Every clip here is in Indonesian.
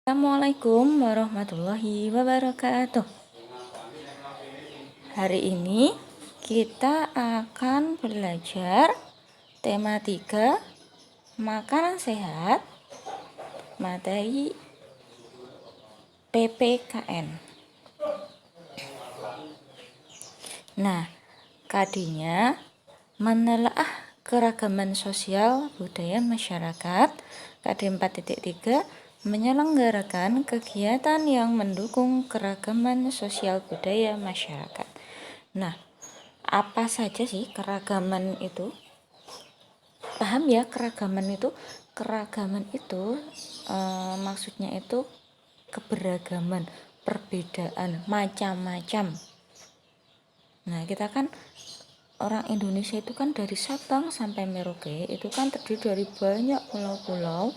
Assalamualaikum warahmatullahi wabarakatuh. Hari ini kita akan belajar tema 3 makanan sehat materi PPKN. Nah, kadinya menelaah keragaman sosial budaya masyarakat. KD 4.3 menyelenggarakan kegiatan yang mendukung keragaman sosial budaya masyarakat. Nah, apa saja sih keragaman itu? Paham ya keragaman itu? Keragaman itu maksudnya itu keberagaman, perbedaan, macam-macam. Nah, kita kan orang Indonesia itu kan dari Sabang sampai Merauke itu kan terdiri dari banyak pulau-pulau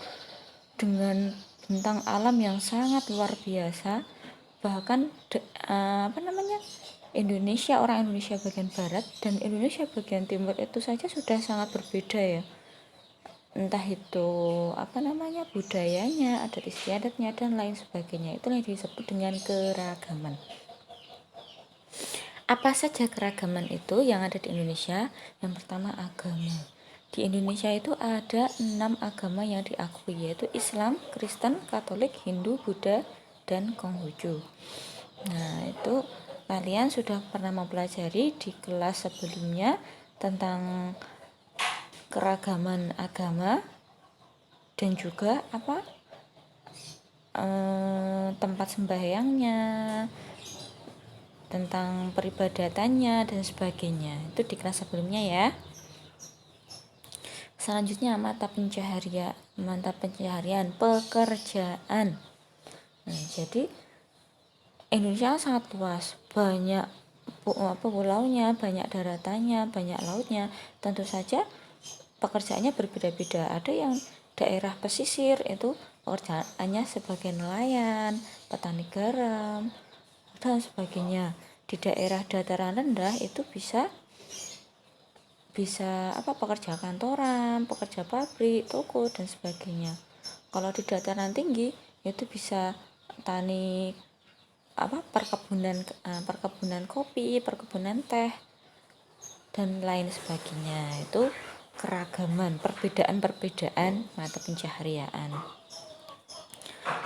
dengan bentang alam yang sangat luar biasa. Bahkan Indonesia, orang Indonesia bagian barat dan Indonesia bagian timur itu saja sudah sangat berbeda ya. Entah itu budayanya, adat istiadatnya dan lain sebagainya. Itu yang disebut dengan keragaman. Apa saja keragaman itu yang ada di Indonesia? Yang pertama agama. Di Indonesia itu ada 6 agama yang diakui, yaitu Islam, Kristen, Katolik, Hindu, Buddha, dan Konghucu. Nah, itu kalian sudah pernah mempelajari di kelas sebelumnya tentang keragaman agama dan juga tempat sembahyangnya, tentang peribadatannya dan sebagainya. Itu di kelas sebelumnya ya. Selanjutnya mata pencaharian pekerjaan. Nah, jadi Indonesia sangat luas, banyak pulaunya, banyak daratannya, banyak lautnya. Tentu saja pekerjaannya berbeda-beda. Ada yang daerah pesisir itu pekerjaannya sebagai nelayan, petani garam dan sebagainya. Di daerah dataran rendah itu bisa pekerja kantoran, pekerja pabrik, toko dan sebagainya. Kalau di dataran tinggi itu bisa tani perkebunan kopi, perkebunan teh dan lain sebagainya. Itu keragaman, perbedaan mata pencaharian.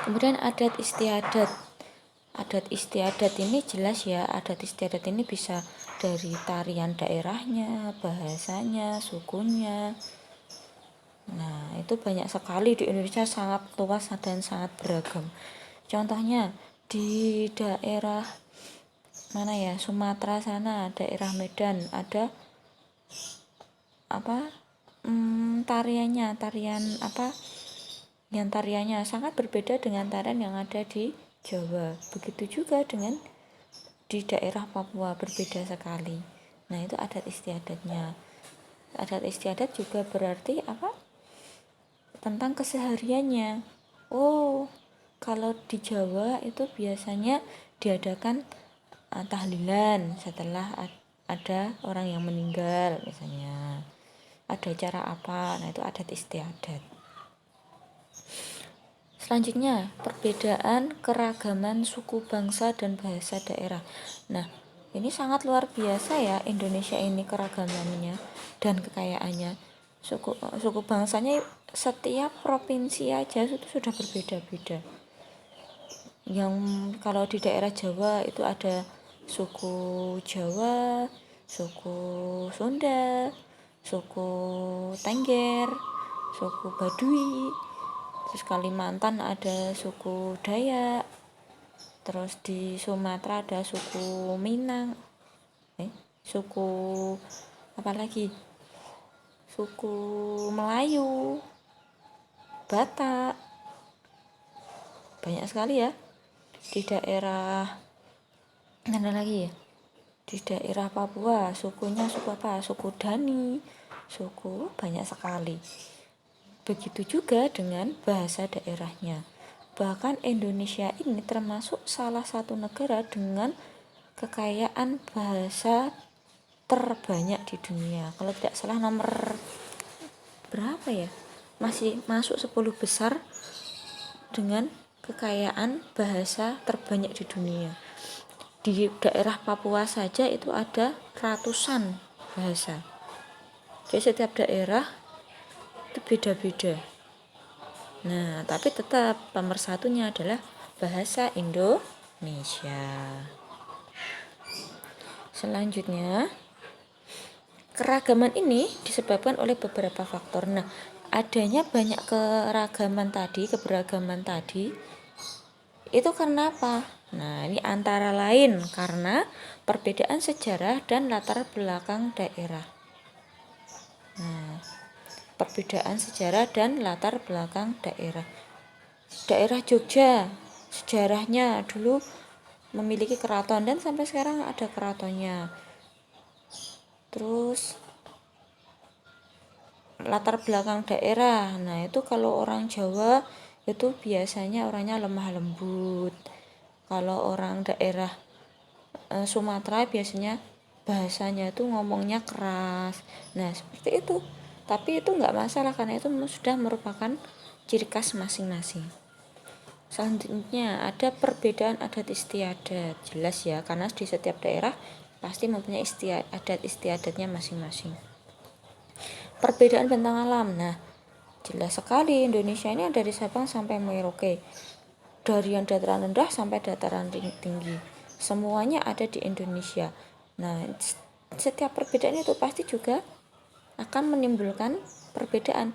Kemudian adat istiadat. Adat istiadat ini jelas ya, adat istiadat ini bisa dari tarian daerahnya, bahasanya, sukunya. Nah, itu banyak sekali di Indonesia, sangat luas dan sangat beragam. Contohnya di daerah Sumatera sana, daerah Medan ada tariannya sangat berbeda dengan tarian yang ada di Jawa. Begitu juga dengan di daerah Papua, berbeda sekali. Nah, itu adat istiadatnya. Adat istiadat juga berarti tentang kesehariannya. Kalau di Jawa itu biasanya diadakan tahlilan setelah ada orang yang meninggal misalnya. Ada cara apa? Nah, itu adat istiadat. Selanjutnya, perbedaan keragaman suku bangsa dan bahasa daerah. Nah, ini sangat luar biasa ya Indonesia ini keragamannya dan kekayaannya. Suku bangsanya setiap provinsi aja itu sudah berbeda-beda. Yang kalau di daerah Jawa itu ada suku Jawa, suku Sunda, suku Tengger, suku Baduy. Terus Kalimantan ada suku Dayak. Terus di Sumatera ada suku Minang. Suku suku Melayu, Batak. Banyak sekali ya. Di daerah di daerah Papua sukunya suku Dani, suku banyak sekali. Begitu juga dengan bahasa daerahnya. Bahkan Indonesia ini termasuk salah satu negara dengan kekayaan bahasa terbanyak di dunia. Kalau tidak salah nomor berapa ya? Masih masuk 10 besar dengan kekayaan bahasa terbanyak di dunia. Di daerah Papua saja itu ada ratusan bahasa. Jadi setiap daerah itu beda-beda. Nah, tapi tetap pemersatunya adalah bahasa Indonesia. Selanjutnya, keragaman ini disebabkan oleh beberapa faktor. Nah, adanya banyak keberagaman tadi, itu karena apa? Nah, ini antara lain karena perbedaan sejarah dan latar belakang daerah. Nah, perbedaan sejarah dan latar belakang daerah. Daerah Jogja, sejarahnya dulu memiliki keraton dan sampai sekarang ada keratonnya. Terus latar belakang daerah, nah itu kalau orang Jawa itu biasanya orangnya lemah lembut. Kalau orang daerah Sumatera biasanya bahasanya itu ngomongnya keras. Nah seperti itu. Tapi itu nggak masalah karena itu sudah merupakan ciri khas masing-masing. Selanjutnya ada perbedaan adat istiadat. Jelas ya, karena di setiap daerah pasti mempunyai adat istiadatnya masing-masing. Perbedaan bentang alam. Nah, jelas sekali Indonesia ini dari Sabang sampai Merauke. Dari yang dataran rendah sampai dataran tinggi. Semuanya ada di Indonesia. Nah, setiap perbedaan itu pasti juga akan menimbulkan perbedaan.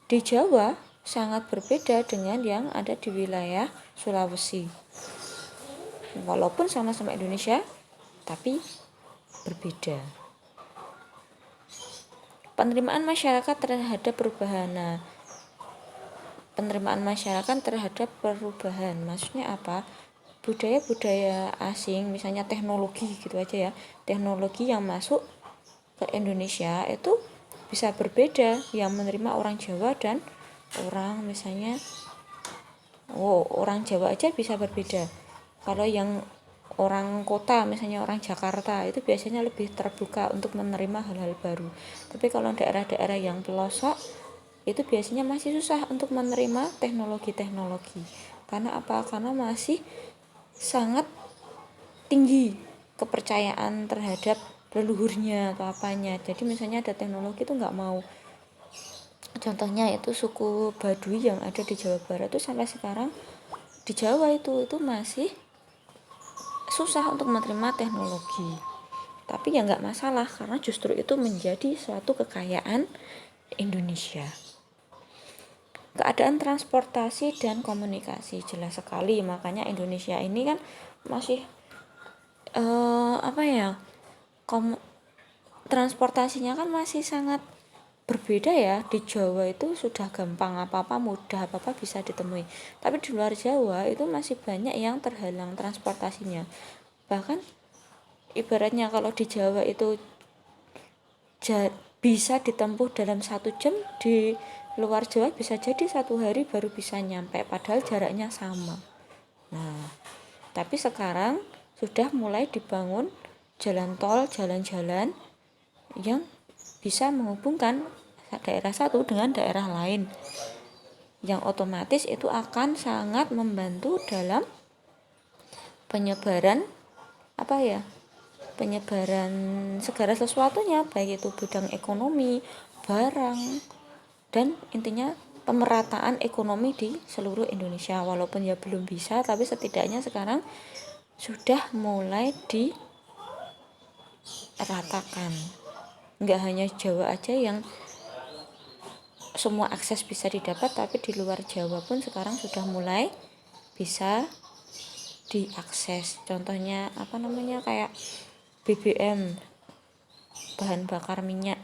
Di Jawa sangat berbeda dengan yang ada di wilayah Sulawesi. Walaupun sama-sama Indonesia, tapi berbeda. Penerimaan masyarakat terhadap perubahan. Nah, penerimaan masyarakat terhadap perubahan maksudnya apa? Budaya-budaya asing, misalnya teknologi gitu aja ya, teknologi yang masuk ke Indonesia itu bisa berbeda, yang menerima orang Jawa dan orang misalnya orang Jawa aja bisa berbeda. Kalau yang orang kota misalnya orang Jakarta itu biasanya lebih terbuka untuk menerima hal-hal baru. Tapi kalau daerah-daerah yang pelosok itu biasanya masih susah untuk menerima teknologi-teknologi. Karena apa? Karena masih sangat tinggi kepercayaan terhadap leluhurnya atau apanya. Jadi misalnya ada teknologi itu nggak mau. Contohnya itu suku Baduy yang ada di Jawa Barat itu sampai sekarang di Jawa itu masih susah untuk menerima teknologi. Tapi ya nggak masalah karena justru itu menjadi suatu kekayaan Indonesia. Keadaan transportasi dan komunikasi jelas sekali, makanya Indonesia ini kan masih transportasinya kan masih sangat berbeda ya. Di Jawa itu sudah gampang, apa-apa mudah, apa-apa bisa ditemui. Tapi di luar Jawa itu masih banyak yang terhalang transportasinya. Bahkan ibaratnya kalau di Jawa itu bisa ditempuh dalam 1 jam, di luar Jawa bisa jadi 1 hari baru bisa nyampe, padahal jaraknya sama. Nah, tapi sekarang sudah mulai dibangun jalan tol, jalan-jalan yang bisa menghubungkan daerah satu dengan daerah lain, yang otomatis itu akan sangat membantu dalam penyebaran penyebaran segala sesuatunya, baik itu bidang ekonomi, barang, dan intinya pemerataan ekonomi di seluruh Indonesia. Walaupun ya belum bisa, tapi setidaknya sekarang sudah mulai diratakan. Nggak hanya Jawa aja yang semua akses bisa didapat, tapi di luar Jawa pun sekarang sudah mulai bisa diakses. Contohnya kayak BBM, bahan bakar minyak,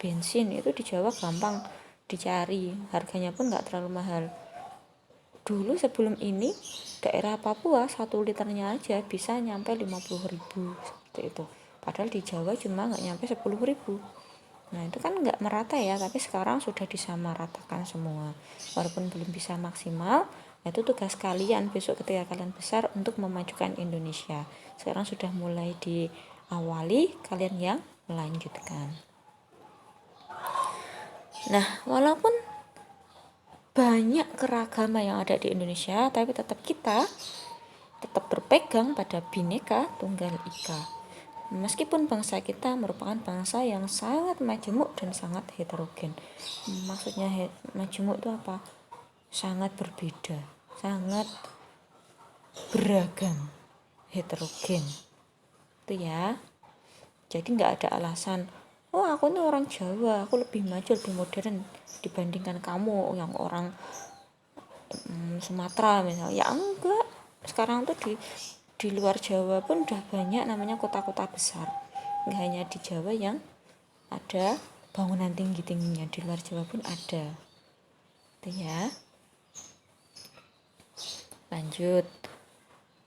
bensin itu di Jawa gampang dicari, harganya pun nggak terlalu mahal. Dulu sebelum ini daerah Papua 1 liternya aja bisa nyampe 50.000 seperti itu, padahal di Jawa cuma nggak nyampe 10.000. Nah itu kan nggak merata ya, tapi sekarang sudah disamaratakan semua. Walaupun belum bisa maksimal, itu tugas kalian besok ketika kalian besar untuk memajukan Indonesia. Sekarang sudah mulai diawali, kalian yang melanjutkan. Nah, walaupun banyak keragaman yang ada di Indonesia, tapi kita tetap berpegang pada Bhinneka Tunggal Ika. Meskipun bangsa kita merupakan bangsa yang sangat majemuk dan sangat heterogen. Maksudnya majemuk itu apa? Sangat berbeda, sangat beragam, heterogen. Itu ya. Jadi nggak ada alasan, oh aku ini orang Jawa, aku lebih maju, lebih modern dibandingkan kamu yang orang Sumatera misalnya. Ya enggak. Sekarang tuh di luar Jawa pun udah banyak namanya kota-kota besar, nggak hanya di Jawa yang ada bangunan tinggi-tingginya, di luar Jawa pun ada. Itu ya. Lanjut,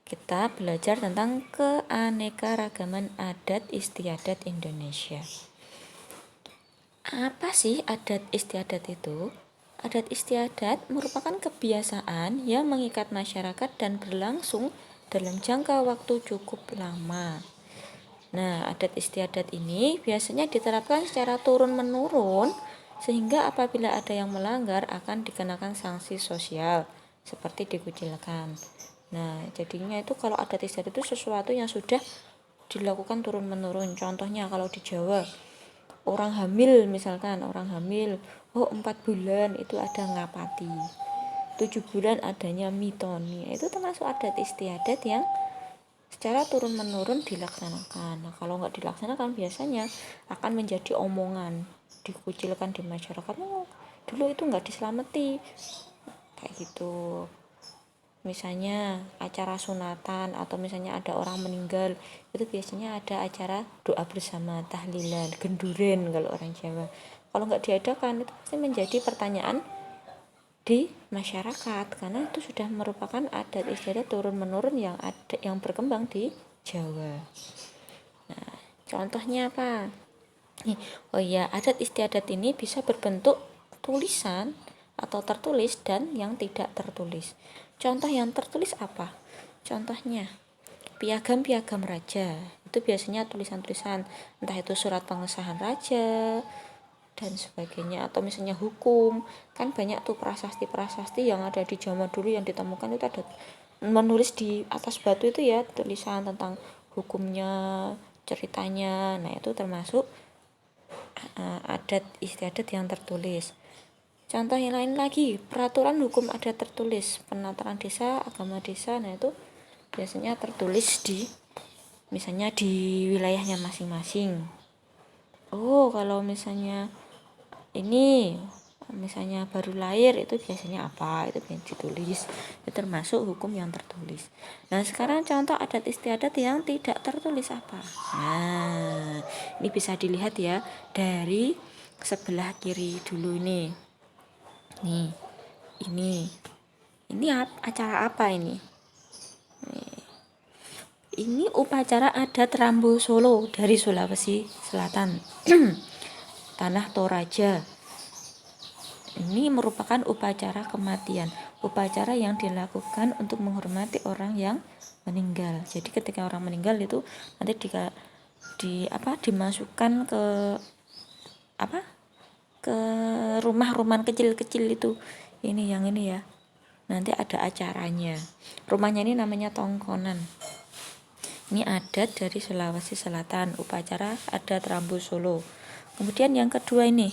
kita belajar tentang keanekaragaman adat istiadat Indonesia. Apa sih adat istiadat itu? Adat istiadat merupakan kebiasaan yang mengikat masyarakat dan berlangsung dalam jangka waktu cukup lama. Nah, adat istiadat ini biasanya diterapkan secara turun-menurun, sehingga apabila ada yang melanggar akan dikenakan sanksi sosial, seperti dikucilkan. Nah, jadinya itu kalau adat istiadat itu sesuatu yang sudah dilakukan turun-menurun. Contohnya kalau di Jawa, orang hamil misalkan, orang hamil, 4 bulan itu ada ngapati, 7 bulan adanya mitoni. Itu termasuk adat istiadat yang secara turun-menurun dilaksanakan. Nah, kalau nggak dilaksanakan biasanya akan menjadi omongan, dikucilkan di masyarakat. Oh, dulu itu nggak diselamati, kayak gitu. Misalnya acara sunatan atau misalnya ada orang meninggal, itu biasanya ada acara doa bersama, tahlilan, genduren kalau orang Jawa. Kalau nggak diadakan, itu pasti menjadi pertanyaan di masyarakat, karena itu sudah merupakan adat istiadat turun-menurun yang ada, yang berkembang di Jawa. Nah, contohnya apa? Oh iya, adat istiadat ini bisa berbentuk tulisan atau tertulis dan yang tidak tertulis. Contoh yang tertulis apa? Contohnya piagam-piagam raja. Itu biasanya tulisan-tulisan, entah itu surat pengesahan raja dan sebagainya, atau misalnya hukum. Kan banyak tuh prasasti-prasasti yang ada di zaman dulu yang ditemukan, itu ada menulis di atas batu itu ya, tulisan tentang hukumnya, ceritanya. Nah, itu termasuk adat istiadat yang tertulis. Contoh yang lain lagi, peraturan hukum adat tertulis, penataran desa, agama desa. Nah, itu biasanya tertulis di misalnya di wilayahnya masing-masing. Oh, kalau misalnya ini misalnya baru lahir, itu biasanya apa, itu ditulis. Itu termasuk hukum yang tertulis. Nah, sekarang contoh adat istiadat yang tidak tertulis apa? Nah, ini bisa dilihat ya dari sebelah kiri dulu nih. Nih, ini acara apa ini? Ini upacara adat Rambu Solo dari Sulawesi Selatan. Tanah Toraja. Ini merupakan upacara kematian, upacara yang dilakukan untuk menghormati orang yang meninggal. Jadi ketika orang meninggal itu nanti dimasukkan ke rumah-rumah kecil-kecil itu. Ini yang ini ya. Nanti ada acaranya. Rumahnya ini namanya tongkonan. Ini adat dari Sulawesi Selatan, upacara adat Rambu Solo. Kemudian yang kedua ini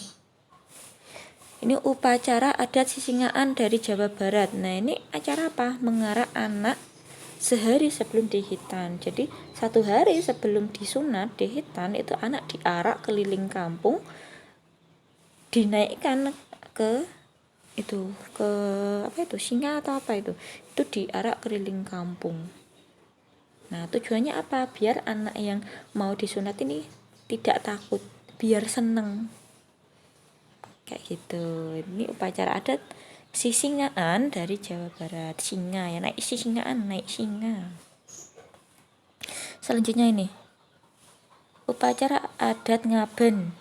upacara adat Sisingaan dari Jawa Barat. Nah, ini acara apa? Mengarak anak sehari sebelum dihitan. Jadi 1 hari sebelum disunat, dihitan, itu anak diarak keliling kampung, dinaikkan ke singa atau apa itu diarak keliling kampung. Nah, tujuannya apa? Biar anak yang mau disunat ini tidak takut, biar seneng, kayak gitu. Ini upacara adat Sisingaan dari Jawa Barat. Singa ya, naik Sisingaan, naik singa. Selanjutnya ini upacara adat Ngaben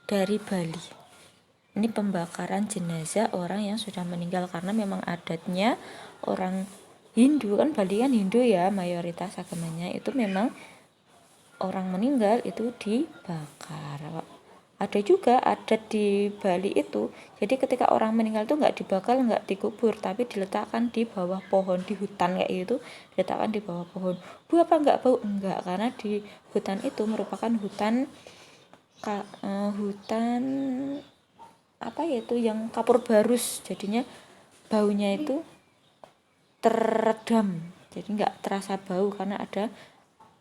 dari Bali. Ini pembakaran jenazah orang yang sudah meninggal, karena memang adatnya orang Hindu, kan Bali kan Hindu ya, mayoritas agamanya itu memang orang meninggal itu dibakar. Ada juga adat di Bali itu, jadi ketika orang meninggal itu nggak dibakar, nggak dikubur, tapi diletakkan di bawah pohon, di hutan kayak gitu, diletakkan di bawah pohon. Bu, apa nggak bau? Enggak, karena di hutan itu merupakan hutan apa ya itu yang kapur barus, jadinya baunya itu teredam, jadi nggak terasa bau karena ada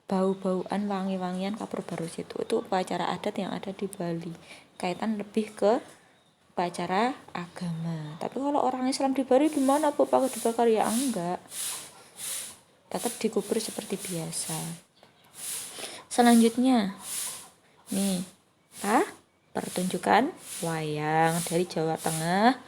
bau-bauan wangi-wangian kapur barus itu upacara adat yang ada di Bali, kaitan lebih ke upacara agama. Tapi kalau orang Islam di Bali gimana Bu, pakai dibakar? Ya enggak, tetap dikubur seperti biasa. Selanjutnya nih pertunjukan wayang dari Jawa Tengah,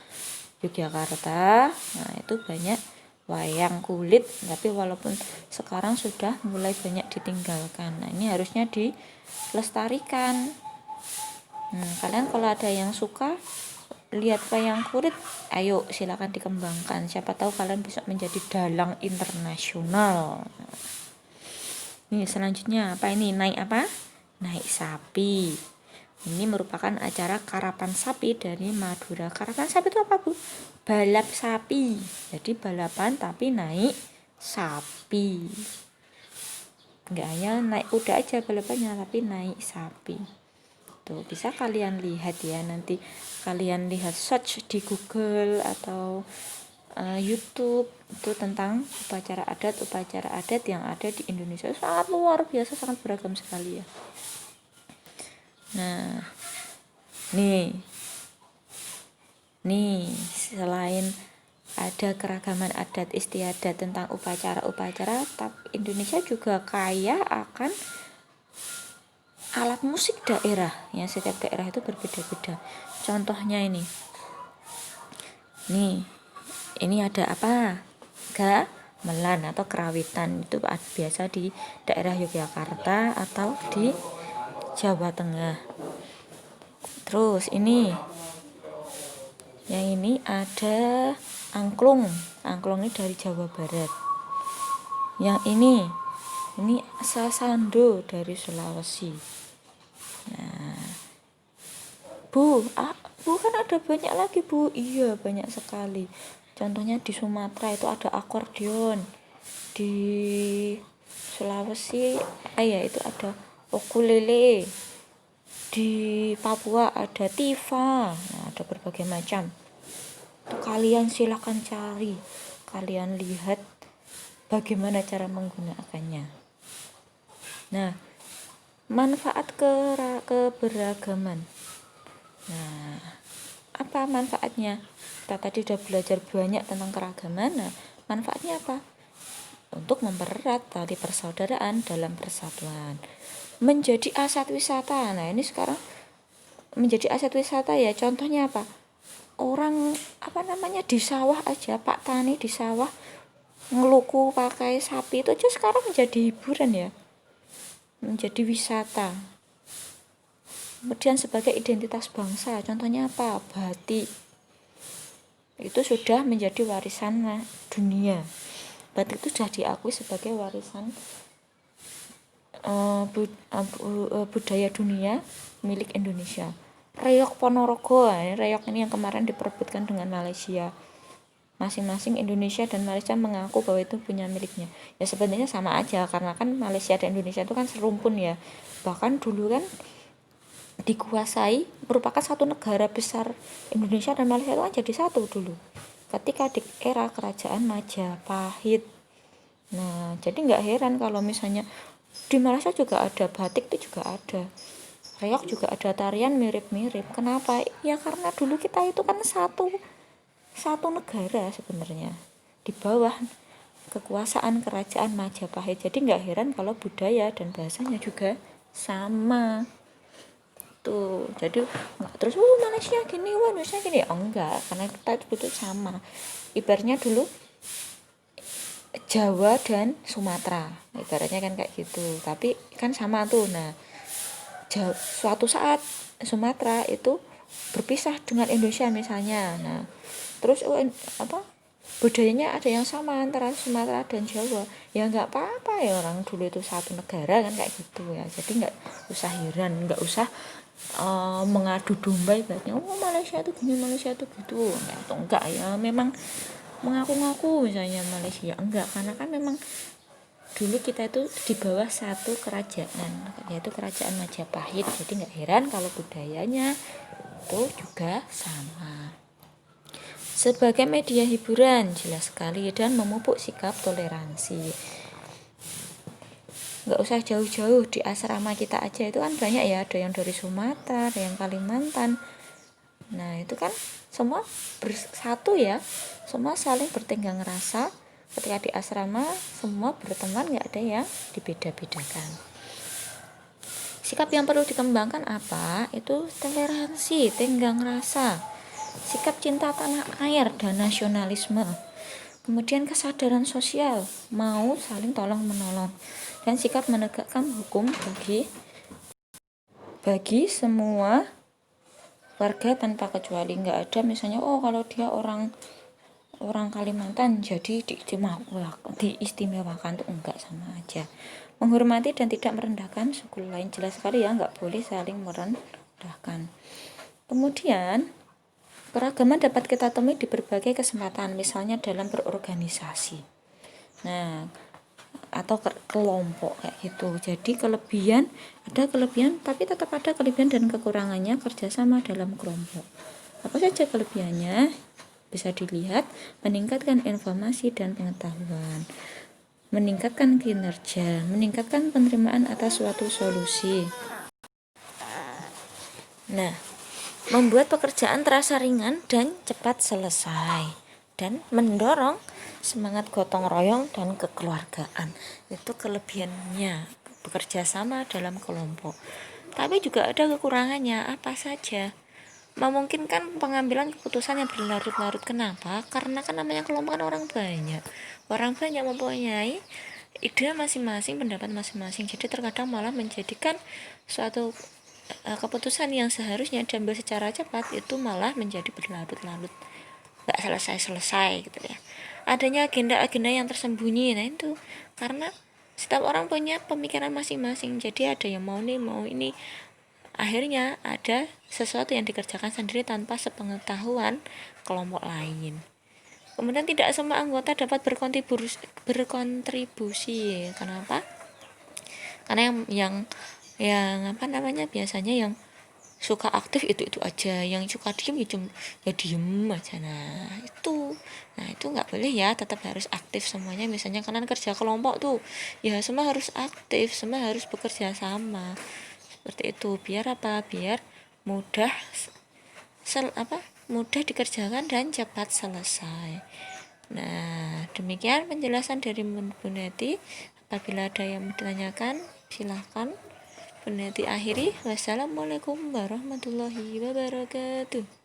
Yogyakarta. Nah itu banyak wayang kulit, tapi walaupun sekarang sudah mulai banyak ditinggalkan. Nah ini harusnya dilestarikan. Kalian kalau ada yang suka lihat wayang kulit, ayo silakan dikembangkan, siapa tahu kalian bisa menjadi dalang internasional. Nih selanjutnya apa ini, naik sapi. Ini merupakan acara karapan sapi dari Madura. Karapan sapi itu apa Bu? Balap sapi. Jadi balapan tapi naik sapi. Enggak hanya naik kuda aja balapannya, tapi naik sapi. Tuh bisa kalian lihat ya, nanti kalian lihat search di Google atau YouTube itu tentang upacara adat yang ada di Indonesia. Sangat luar biasa, sangat beragam sekali ya. Nah, nih selain ada keragaman adat istiadat tentang upacara-upacara, Indonesia juga kaya akan alat musik daerah, yang setiap daerah itu berbeda-beda. Contohnya ini ada apa? Gamelan atau kerawitan, itu biasa di daerah Yogyakarta atau di Jawa Tengah. Terus yang ini ada angklung ini dari Jawa Barat. Yang ini sasando dari Sulawesi. Nah, Bu kan ada banyak lagi Bu. Iya, banyak sekali. Contohnya di Sumatera itu ada akordeon, di Sulawesi itu ada ukulele, di Papua ada tifa. Nah, ada berbagai macam. Itu kalian silakan cari, kalian lihat bagaimana cara menggunakannya. Nah, manfaat keberagaman. Nah, apa manfaatnya? Kita tadi sudah belajar banyak tentang keragaman. Nah, manfaatnya apa? Untuk mempererat tali persaudaraan dalam persatuan. Menjadi aset wisata. Nah, ini sekarang menjadi aset wisata ya. Contohnya apa? Orang di sawah aja, Pak Tani di sawah ngeluku pakai sapi itu aja sekarang menjadi hiburan ya. Menjadi wisata. Kemudian sebagai identitas bangsa, contohnya apa? Batik. Itu sudah menjadi warisan dunia. Batik itu sudah diakui sebagai warisan budaya dunia milik Indonesia. Reog Ponorogo, reog ini yang kemarin diperebutkan dengan Malaysia. Masing-masing Indonesia dan Malaysia mengaku bahwa itu punya miliknya. Ya sebenarnya sama aja, karena kan Malaysia dan Indonesia itu kan serumpun ya. Bahkan dulu kan dikuasai, merupakan satu negara besar. Indonesia dan Malaysia itu kan jadi satu dulu ketika di era kerajaan Majapahit. Nah, jadi nggak heran kalau misalnya di Malaysia juga ada batik, itu juga ada reog, juga ada tarian mirip-mirip. Kenapa? Ya karena dulu kita itu kan satu negara sebenarnya di bawah kekuasaan kerajaan Majapahit. Jadi nggak heran kalau budaya dan bahasanya juga sama tuh. Jadi nggak terus Malaysia gini, Indonesia gini, enggak, karena kita itu sama. Ibaratnya dulu Jawa dan Sumatera, ibaratnya kan kayak gitu, tapi kan sama tuh. Nah, suatu saat Sumatera itu berpisah dengan Indonesia misalnya. Nah, terus budayanya ada yang sama antara Sumatera dan Jawa, ya nggak apa-apa ya, orang dulu itu satu negara kan kayak gitu ya. Jadi nggak usah heran, nggak usah mengadu domba ibaratnya, oh Malaysia itu gini, Malaysia itu gitu. Nah, itu enggak ya, memang mengaku-ngaku misalnya Malaysia, enggak, karena kan memang dulu kita itu di bawah satu kerajaan, yaitu kerajaan Majapahit. Jadi nggak heran kalau budayanya itu juga sama. Sebagai media hiburan jelas sekali dan memupuk sikap toleransi. Nggak usah jauh-jauh, di asrama kita aja itu kan banyak ya, ada yang dari Sumatera, ada yang Kalimantan. Nah itu kan semua bersatu ya, semua saling bertenggang rasa. Ketika di asrama semua berteman, nggak ada yang dibeda-bedakan. Sikap yang perlu dikembangkan apa? Itu toleransi, tenggang rasa, sikap cinta tanah air dan nasionalisme. Kemudian kesadaran sosial, mau saling tolong menolong, dan sikap menegakkan hukum bagi semua warga tanpa kecuali. Nggak ada misalnya kalau dia orang Kalimantan jadi diistimewakan, tuh enggak, sama aja. Menghormati dan tidak merendahkan suku lain, jelas sekali ya, nggak boleh saling merendahkan. Kemudian keragaman dapat kita temui di berbagai kesempatan, misalnya dalam berorganisasi, nah atau kelompok kayak gitu. Jadi ada kelebihan tapi tetap ada kelebihan dan kekurangannya kerjasama dalam kelompok. Apa saja kelebihannya? Bisa dilihat, meningkatkan informasi dan pengetahuan, meningkatkan kinerja, meningkatkan penerimaan atas suatu solusi. Nah, membuat pekerjaan terasa ringan dan cepat selesai, dan mendorong semangat gotong royong dan kekeluargaan. Itu kelebihannya bekerja sama dalam kelompok. Tapi juga ada kekurangannya. Apa saja? Memungkinkan pengambilan keputusan yang berlarut-larut. Kenapa? Karena kan namanya kelompok kan orang banyak mempunyai ide masing-masing, pendapat masing-masing. Jadi terkadang malah menjadikan suatu keputusan yang seharusnya diambil secara cepat itu malah menjadi berlarut-larut, nggak selesai-selesai gitu ya. Adanya agenda-agenda yang tersembunyi, nah itu karena setiap orang punya pemikiran masing-masing. Jadi ada yang mau ini, akhirnya ada sesuatu yang dikerjakan sendiri tanpa sepengetahuan kelompok lain. Kemudian tidak semua anggota dapat berkontribusi. Kenapa? Karena biasanya yang suka aktif itu aja, yang suka diem ya diem aja. Nah itu nggak boleh ya, tetap harus aktif semuanya. Misalnya kalian kerja kelompok tuh ya semua harus aktif, semua harus bekerja sama seperti itu. Biar mudah mudah dikerjakan dan cepat selesai. Nah demikian penjelasan dari Bu Neti. Apabila ada yang ditanyakan silahkan. Bu Neti akhiri. Wassalamualaikum warahmatullahi wabarakatuh.